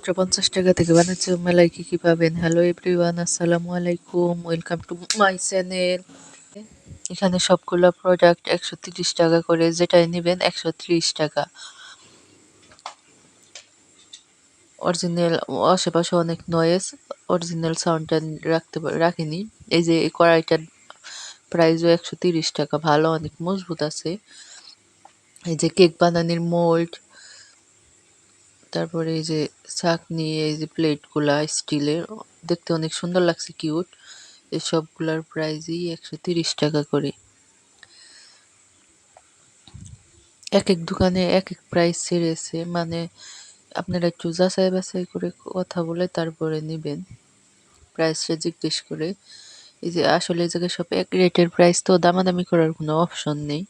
মাত্র 50 টাকা থেকে বাণিজ্য মেলায় কি কি পাবেন। হ্যালো এভরিওয়ান, আসসালামু আলাইকুম, ওয়েলকাম টু মাই চ্যানেল। এখানে সবগুলো প্রোডাক্ট 130 টাকা করে, যেটাই নেবেন 130 টাকা। অরিজিনাল, আশেপাশে অনেক নয়েজ, অরিজিনাল সাউন্ডটা রাখিনি। এই যে এই কড়াইটার প্রাইসও 130 টাকা, ভালো, অনেক মজবুত আছে। এই যে কেক বানানোর মোল্ড, তারপরে এই যে ছাঁকনি, এই যে প্লেটগুলা স্টিলের, দেখতে অনেক সুন্দর লাগছে, কিউট। এই সবগুলার প্রাইসই 130 টাকা করে। এক এক দোকানে এক এক প্রাইস ছেড়েছে, মানে আপনারা একটু যাচাই বাছাই করে কথা বলে তারপরে নেবেন, প্রাইসটা জিজ্ঞেস করে। এই যে আসলে এই জায়গায় সব এক রেটের প্রাইস, তো দামাদামি করার কোনো অপশন নেই।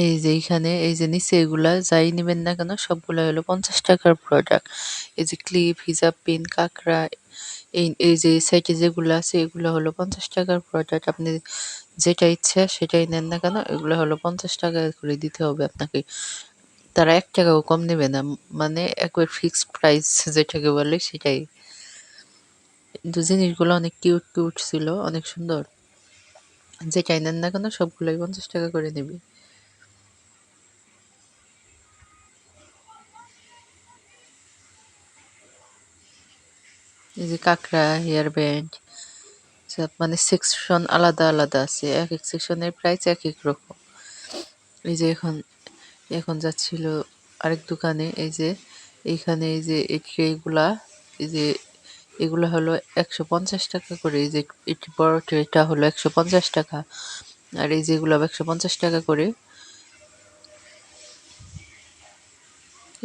এই যে এইখানে এই যে নিচে এগুলা যাই নেবেন না কেন সবগুলা হলো 50 টাকার প্রোডাক্ট। এই যে ক্লিপ, হিজাব পিন, কাঁকড়া, এই যে সাইটে যেগুলো আছে এগুলো হলো 50 টাকার প্রোডাক্ট। আপনি যেটা ইচ্ছা সেটাই নেন না কেন, এগুলো হলো 50 টাকা করে দিতে হবে আপনাকে। তারা 1 টাকাও কম নেবে না, মানে একবার ফিক্সড প্রাইস যেটাকে বলে সেটাই। কিন্তু জিনিসগুলো অনেক কিউট কিউট ছিল, অনেক সুন্দর। যেটাই নেন না কেন সবগুলোই 50 টাকা করে নেবে। এই যে কাঁকড়া, হেয়ার ব্যান্ড, মানে সেকশন আলাদা আলাদা আছে, এক এক সেকশনের প্রাইস এক এক রকম। এই যে এখন এখন যাচ্ছিল আরেক দোকানে, এই যে এইখানে এই যে এই ট্রেগুলা, এই যে এগুলো হলো 150 টাকা করে। এই যে এটি বড় ট্রেটা হলো 150 টাকা, আর এই যেগুলো 150 টাকা করে।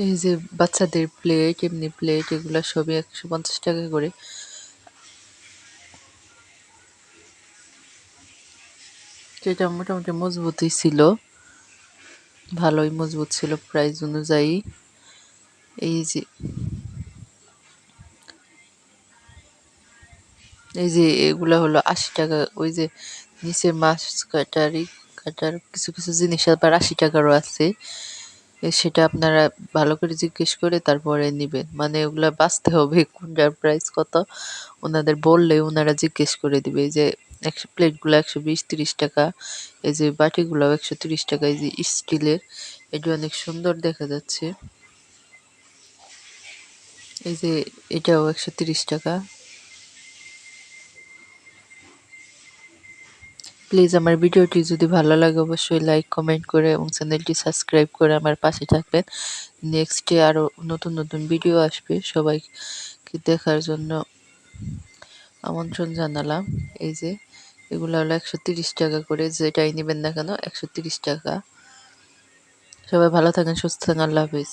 এই যে বাচ্চাদের প্লেট, এমনি প্লেট, এগুলো সবই 150 টাকা করে। যেটা মোটামুটি মজবুতই ছিল, ভালোই মজবুত ছিল প্রাইস অনুযায়ী। এই যে এই যে এগুলা হলো 80 টাকা। ওই যে নিচে মাছ কাটার কিছু কিছু জিনিস আবার 80 টাকারও আছে। সেটা আপনারা ভালো করে জিজ্ঞেস করে তারপরে নিবেন, মানে ওগুলা বাঁচতে হবে কোনটার প্রাইস কত। ওনাদের বললে ওনারা জিজ্ঞেস করে দিবে। এই যে প্লেটগুলো 120-30 টাকা। এই যে বাটিগুলো 130 টাকা। এই যে স্টিলের, এটা অনেক সুন্দর দেখা যাচ্ছে। এই যে এটাও 130 টাকা। প্লিজ আমার ভিডিওটি যদি ভালো লাগে অবশ্যই লাইক কমেন্ট করে এবং চ্যানেলটি সাবস্ক্রাইব করে আমার পাশে থাকবেন। নেক্সটে আরও নতুন নতুন ভিডিও আসবে, সবাইকে দেখার জন্য আমন্ত্রণ জানালাম। এই যে এগুলো হলো 130 টাকা করে, যেটাই নেবেন না কেন 130 টাকা। সবাই ভালো থাকেন, সুস্থ থাকেন, আল্লাহ হাফিজ।